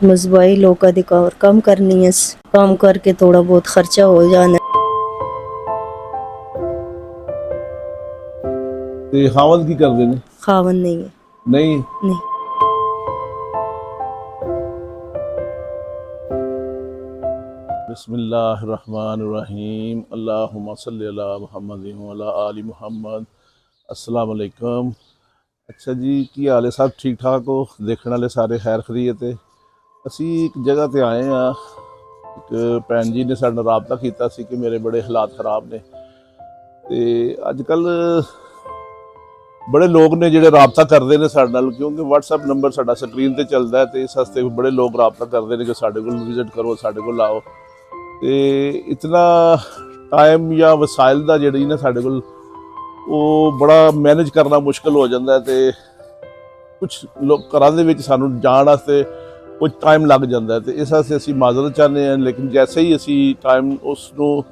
मजबाई लोगों की और कम करनी है, काम करके थोड़ा बहुत खर्चा हो जाना। ਤੇ ਖਾਵਨ ਕੀ ਕਰਦੇ ਨੇ? खावन नहीं है। ਨਹੀਂ। नहीं। बिस्मिल्लाहिर्रहमानिर्रहीम अल्लाहुम्मा सल्ली अला मुहम्मद व अला आलि मुहम्मद। अस्सलाम वालेकुम। अच्छा जी, की हाल है? सब ठीक ठाक हो? देखने वाले सारे खैर खरीयत है। ਅਸੀਂ ਇੱਕ ਜਗ੍ਹਾ ਤੇ ਆਏ ਆ। ਇੱਕ ਭੈਣ ਜੀ ਨੇ ਸਾਡੇ ਨਾਲ ਰਾਬਤਾ ਕੀਤਾ ਸੀ ਕਿ ਮੇਰੇ ਬੜੇ ਹਾਲਾਤ ਖਰਾਬ ਨੇ ਤੇ ਅੱਜ ਕੱਲ ਬੜੇ ਲੋਕ ਨੇ ਜਿਹੜੇ ਰਾਬਤਾ ਕਰਦੇ ਨੇ ਸਾਡੇ ਨਾਲ, ਕਿਉਂਕਿ WhatsApp ਨੰਬਰ ਸਾਡਾ ਸਕਰੀਨ ਤੇ ਚੱਲਦਾ ਤੇ ਇਸ ਵਾਸਤੇ ਬੜੇ ਲੋਕ ਰਾਬਤਾ ਕਰਦੇ ਨੇ ਕਿ ਸਾਡੇ ਕੋਲ ਵਿਜ਼ਿਟ ਕਰੋ, ਸਾਡੇ ਕੋਲ ਆਓ। ਤੇ ਇਤਨਾ ਟਾਈਮ ਜਾਂ ਵਸਾਇਲ ਦਾ ਜਿਹੜੀ ਨਾ ਸਾਡੇ ਕੋਲ ਉਹ ਬੜਾ ਮੈਨੇਜ ਕਰਨਾ ਮੁਸ਼ਕਲ ਹੋ ਜਾਂਦਾ ਤੇ ਕੁਝ ਲੋਕ ਘਰਾਂ ਦੇ ਵਿੱਚ ਸਾਨੂੰ ਜਾਣ ਵਾਸਤੇ ਕੁਝ ਟਾਈਮ ਲੱਗ ਜਾਂਦਾ ਤੇ ਇਸ ਵਾਸਤੇ ਅਸੀਂ ਮਾਜ਼ਰਤ ਚਾਹੁੰਦੇ ਹਾਂ, ਲੇਕਿਨ ਜੈਸੇ ਹੀ ਅਸੀਂ ਟਾਈਮ ਉਸ ਨੂੰ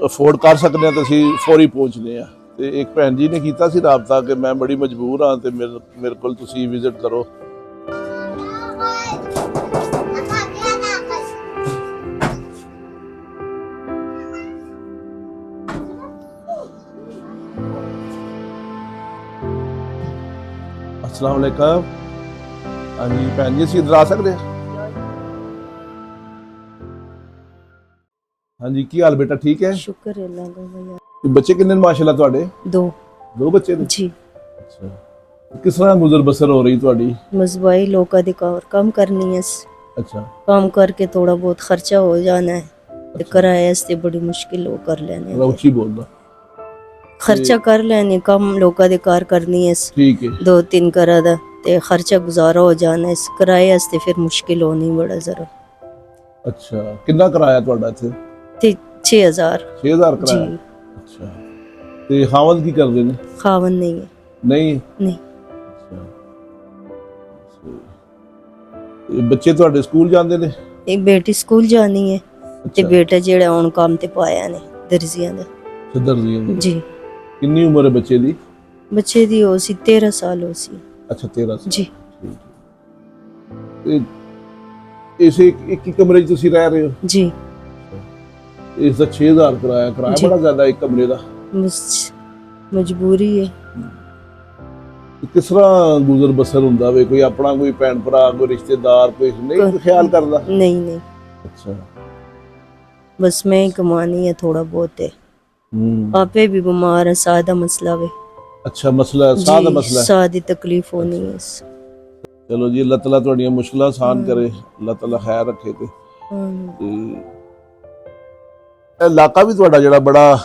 ਅਫੋਰਡ ਕਰ ਸਕਦੇ ਹਾਂ ਤਾਂ ਅਸੀਂ ਫੌਰੀ ਪਹੁੰਚਦੇ ਹਾਂ। ਤੇ ਇੱਕ ਭੈਣ ਜੀ ਨੇ ਕੀਤਾ ਸੀ ਰਾਬਤਾ ਕਿ ਮੈਂ ਬੜੀ ਮਜਬੂਰ ਹਾਂ ਤੇ ਮੇਰੇ ਕੋਲ ਤੁਸੀਂ ਵਿਜ਼ਿਟ ਕਰੋ। अस्सलाम वालेकुम। हाँ जी भैन जी, ਅਸੀਂ ਇੱਧਰ ਆ ਸਕਦੇ ਹਾਂ? हाँ जी, की हाल बेटा? ठीक है? शुक्र है अल्लाह का भैया। बच्चे कितने ने माशाल्लाह ਤੁਹਾਡੇ? दो। दो बच्चे ने? जी। अच्छा, किस तरह गुजर बसर हो रही ਤੁਹਾਡੀ? मजबाई लोगों की और कम करनी है, अच्छा। काम करके थोड़ा बहुत खर्चा हो जाना है। ते अच्छा। किराए से बड़ी मुश्किल हो कर लेने हैं। रौची बोल रहा। खर्चा कर लेने कम लोगों की कार करनी है। ठीक है। 2-3 करा दा ते खर्चा गुजारा हो जाना है। किराए वास्ते फिर मुश्किल होनी बड़ा जरा। अच्छा, कितना किराया ਤੁਹਾਡਾ ਇੱਥੇ? ते 6000। 6000 जी। ਕਿਰਾਇਆ? ਅੱਛਾ। ਤੇ ਖਾਵਨ ਕੀ ਕਰਦੇ ਨੇ? खावन नहीं है। ਨਹੀਂ। नहीं। ਅੱਛਾ। ਤੇ ਬੱਚੇ ਤੁਹਾਡੇ ਸਕੂਲ ਜਾਂਦੇ ਨੇ? एक बेटी स्कूल जानी है ते ਅੱਛਾ। बेटा जेड़ा हुन काम ते पाया ने दर्जियां दा। ਸਿੱਧਰ ਦੀ जी। ਕਿੰਨੀ ਉਮਰ ਹੈ ਬੱਚੇ ਦੀ? बच्चे दी हो सी 13 साल हो सी। ਅੱਛਾ, 13 ਸਾਲ। जी। ਠੀਕ ਹੈ। ਇਸੇ ਇੱਕ ਹੀ ਕਮਰੇ 'ਚ ਤੁਸੀਂ ਰਹਿ ਰਹੇ ਹੋ? जी। ਇਸ ਦਾ 6000 ਕਿਰਾਇਆ ਜੀ। ਬੜਾ ਜ਼ਿਆਦਾ ਇੱਕ ਕਮਰੇ ਦਾ। बस मजबूरी है। ਤੇ ਕਿਸ ਤਰ੍ਹਾਂ ਗੁਜ਼ਰ ਬਸਰ ਹੁੰਦਾ ਵੇ? ਕੋਈ ਆਪਣਾ ਕੋਈ ਭੈਣ ਭਰਾ, ਕੋਈ ਰਿਸ਼ਤੇਦਾਰ, ਕੋਈ ਨਹੀਂ ਕੋਈ ਖਿਆਲ ਕਰਦਾ? नहीं नहीं, ਅੱਛਾ। बस मैं ही कमानी है थोड़ा बहुत है। आपे भी बीमार है, सादा मसला वे। ਅੱਛਾ, ਮਸਲਾ ਸਾਹ ਦਾ ਮਸਲਾ ਹੈ। सादी तकलीफ होनी है। ਚਲੋ ਜੀ, ਅੱਲਾਹ ਤਾਲਾ ਤੁਹਾਡੀਆਂ ਮੁਸ਼ਕਲਾਂ ਆਸਾਨ ਕਰੇ, ਅੱਲਾਹ ਤਾਲਾ ਖੈਰ ਰੱਖੇ। ਤੇ ਇਹ ਇਲਾਕਾ ਵੀ ਤੁਹਾਡਾ ਜਿਹੜਾ ਬੜਾ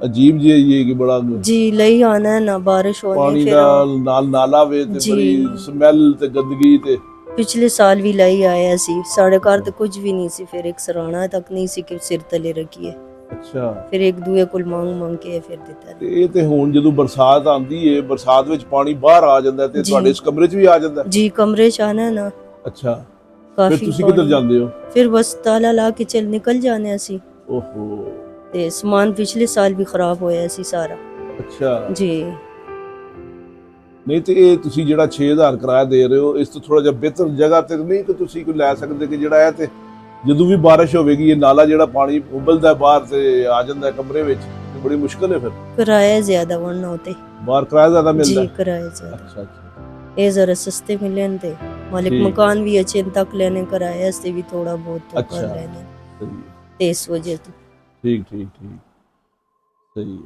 ਅਜੀਬ ਜਿਹਾ ਹੀ ਹੈ ਕਿ ਬੜਾ जी लई आना है ना, बारिश होनी ਪਾਣੀ फिर ਨਾਲ ਨਾਲਾ ਵੇ ਤੇ ਜੀ। ਬੜੀ ਸਮੈਲ ਤੇ ਗੰਦਗੀ। ਤੇ पिछले साल भी लाई आया सी साढ़े घर तो कुछ भी नहीं सी, फिर एक सराहना तक नहीं सी कि सिर तले रखिए। ਅੱਛਾ। फिर एक दूए को मांग के फिर देता ਤੇ ਇਹ ਤੇ ਹੁਣ ਜਦੋਂ ਬਰਸਾਤ ਆਉਂਦੀ ਏ, ਬਰਸਾਤ ਵਿੱਚ ਪਾਣੀ ਬਾਹਰ ਆ ਜਾਂਦਾ ਤੇ ਜੀ। ਤੁਹਾਡੇ ਇਸ ਕਮਰੇ 'ਚ ਵੀ ਆ ਜਾਂਦਾ? जी कमरे च आना है ना। ਅੱਛਾ। ਫਿਰ काफी ਤੁਸੀਂ ਕਿੱਧਰ पानी। ਜਾਂਦੇ ਹੋ? फिर बस ताला ला के चल निकल जाने सी। ਓਹੋ। ते समान पिछले साल भी खराब होया सी सारा। ਅੱਛਾ। जी। ਨਹੀਂ ਤੇ ਇਹ ਤੁਸੀਂ ਜਿਹੜਾ 6000 ਕਿਰਾਇਆ ਦੇ ਰਹੇ ਹੋ, ਇਸ ਤੋਂ ਥੋੜਾ ਜਿਹਾ ਬਿਹਤਰ ਜਗ੍ਹਾ ਤੇ ਨਹੀਂ ਕਿ ਤੁਸੀਂ ਕੋਈ ਲੈ ਸਕਦੇ ਕਿ ਜਿਹੜਾ ਇਹ ਤੇ ਜਦੋਂ ਵੀ ਬਾਰਿਸ਼ ਹੋਵੇਗੀ ਇਹ ਨਾਲਾ ਜਿਹੜਾ ਪਾਣੀ ਉਬਲਦਾ ਬਾਹਰ ਤੇ ਆ ਜਾਂਦਾ ਕਮਰੇ ਵਿੱਚ, ਤੇ ਬੜੀ ਮੁਸ਼ਕਲ ਹੈ। ਫਿਰ किराया ज्यादा वरना होते। ਬਾਹਰ ਕਿਰਾਇਆ ਜ਼ਿਆਦਾ ਮਿਲਦਾ? जी किराया ज्यादा। अच्छा अच्छा। ये जरा सस्ते मिले थे। मालिक ठीक। मकान भी अच्छे तक लेने किराए से भी थोड़ा बहुत तो अच्छा। कर लेने। सही है। ते इस वजह तो ठीक ठीक ठीक। ਸਹੀ ਹੈ।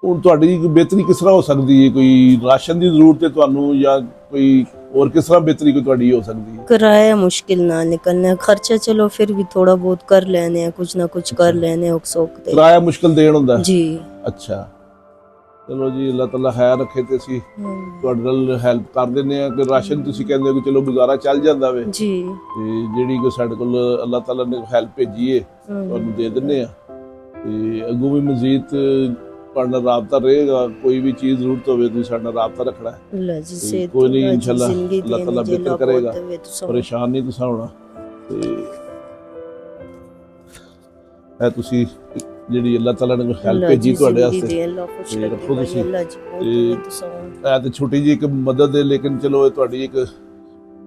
ਹੁਣ ਤੁਹਾਡੀ ਬਿਹਤਰੀ ਕਿਸ ਤਰ੍ਹਾਂ ਹੋ ਸਕਦੀ ਹੈ? ਕੋਈ ਰਾਸ਼ਨ ਦੀ ਜ਼ਰੂਰਤ ਹੈ ਤੁਹਾਨੂੰ ਜਾਂ ਕੋਈ ਹੋਰ ਕਿਸ ਤਰ੍ਹਾਂ ਬਿਹਤਰੀ ਕੋਈ ਤੁਹਾਡੀ ਹੋ ਸਕਦੀ ਹੈ? किराया मुश्किल ना निकलना है, खर्चा चलो फिर भी थोड़ा बहुत कर लेने हैं, कुछ ना कुछ कर लेने हैं उकसोकते। ਕਿਰਾਇਆ ਮੁਸ਼ਕਲ ਦੇਣ ਹੁੰਦਾ ਹੈ? जी। ਅੱਛਾ। ਚਲੋ ਜੀ, ਅੱਲਾਹ ਤਾਲਾ ਖੈਰ ਰੱਖੇ ਤੇ ਅਸੀਂ ਤੁਹਾਡੇ ਨਾਲ ਹੈਲਪ ਕਰ ਦਿੰਦੇ ਆ ਕਿ ਰਾਸ਼ਨ ਤੁਸੀਂ ਕਹਿੰਦੇ ਹੋ ਕਿ ਚਲੋ ਗੁਜ਼ਾਰਾ ਚੱਲ ਜਾਂਦਾ ਵੇ जी। ਤੇ ਜਿਹੜੀ ਕੋਈ ਸਾਡੇ ਕੋਲ ਅੱਲਾਹ ਤਾਲਾ ਨੇ ਹੈਲਪ ਭੇਜੀ ਏ ਤੁਹਾਨੂੰ ਦੇ ਦਿੰਦੇ ਆ। ਤੇ ਅੱਗੋਂ ਵੀ ਮਜ਼ੀਦ ਤੁਹਾਡੇ ਨਾਲ ਰਾਬਤਾ ਰਹੇਗਾ, ਕੋਈ ਵੀ ਚੀਜ਼ ਜ਼ਰੂਰਤ ਹੋਵੇ ਤੁਸੀਂ ਸਾਡੇ ਨਾਲ ਰਾਬਤਾ ਰੱਖਣਾ ਹੈ। अल्लाह जी से कोई नहीं, अल्लाह जी इंशाल्लाह जिंदगी अल्लाह देने ताला जे बेहतर अल्लाह करेगा, बहुत देवे तो सब। ਪਰੇਸ਼ਾਨ ਨਹੀਂ ਤੁਸੀਂ ਹੋਣਾ। ਤੇ ਇਹ ਤੁਸੀਂ ਜਿਹੜੀ ਅੱਲਾਹ ਤਾਲਾ ਨੇ ਹੈਲਪ अल्लाह ਭੇਜੀ जी ਤੁਹਾਡੇ जिंदगी ਵਾਸਤੇ दे, अल्लाह खुश ਤੇ रखे ਰੱਖੋ भाई, ਤੁਸੀਂ। अल्लाह जी बहुत ਤੇ देवे तो सब। ਇਹ ਤੇ ਛੋਟੀ ਜਿਹੀ ਇੱਕ ਮਦਦ ਹੈ, ਲੇਕਿਨ ਚਲੋ ਇਹ ਤੁਹਾਡੀ ਇੱਕ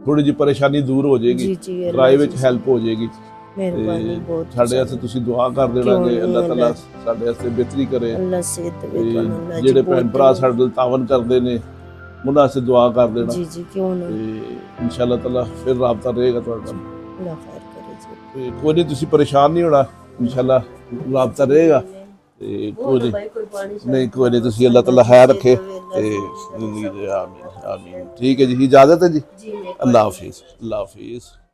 ਥੋੜੀ ਜਿਹੀ ਪਰੇਸ਼ਾਨੀ ਦੂਰ ਹੋ ਜਾਏਗੀ, ਜੀ ਜੀ ਕਿਰਾਏ ਵਿੱਚ ਹੈਲਪ ਹੋ ਜਾਏਗੀ। ਮਿਹਰਬਾਨੀ ਬਹੁਤ ਸਾਡੇ ਵਾਸਤੇ ਤੁਸੀਂ ਦੁਆ ਕਰ ਦੇਣਾ ਕਿਉਂ ਕਿ ਨਹੀਂ, ਅੱਲਾਹ ਤਾਲਾ ਅੱਲਾਹ- ਸਾਡੇ ਵਾਸਤੇ ਬਿਹਤਰੀ ਕਰੇ। ਅੱਲਾ ਸੇਧ ਦੇਵੇ ਤੇ ਤੁਹਾਨੂੰ ਅੱਲਾ ਜੀ ਜਿਹੜੇ ਭੈਣ ਬਹੁਤ ਭਰਾ ਸਾਡੇ ਨਾਲ ਤਾਵਨ ਕਰਦੇ ਨੇ ਉਹਨਾਂ ਵਾਸਤੇ ਦੁਆ ਕਰ ਦੇਣਾ। ਜੀ ਜੀ ਕਿਉਂ ਤੇ ਨਹੀਂ, ਇਨਸ਼ਾਅੱਲਾ ਤਾਲਾ ਫਿਰ ਰਾਬਤਾ ਰਹੇਗਾ ਤੁਹਾਡਾ। ਅੱਲਾ ਖੈਰ ਕਰੇ ਜੀ। ਤੇ ਕੋਈ ਨਹੀਂ, ਤੁਸੀਂ ਪਰੇਸ਼ਾਨ ਨਹੀਂ ਹੋਣਾ, ਇਨਸ਼ਾਅੱਲਾ ਰਾਬਤਾ ਰਹੇਗਾ। ਤੇ ਕੋਈ ਨਹੀਂ, ਨਹੀਂ ਕੋਈ ਨਹੀਂ, ਤੁਸੀਂ ਅੱਲਾਹ ਤਾਲਾ ਖੈਰ ਰੱਖੇ ਤੇ ਜ਼ਿੰਦਗੀ ਦੇ। ਆਮੀਨ ਆਮੀਨ। ਠੀਕ ਹੈ ਜੀ, ਇਜਾਜ਼ਤ है जी। अल्लाह हाफिज़। अल्लाह हाफिज़।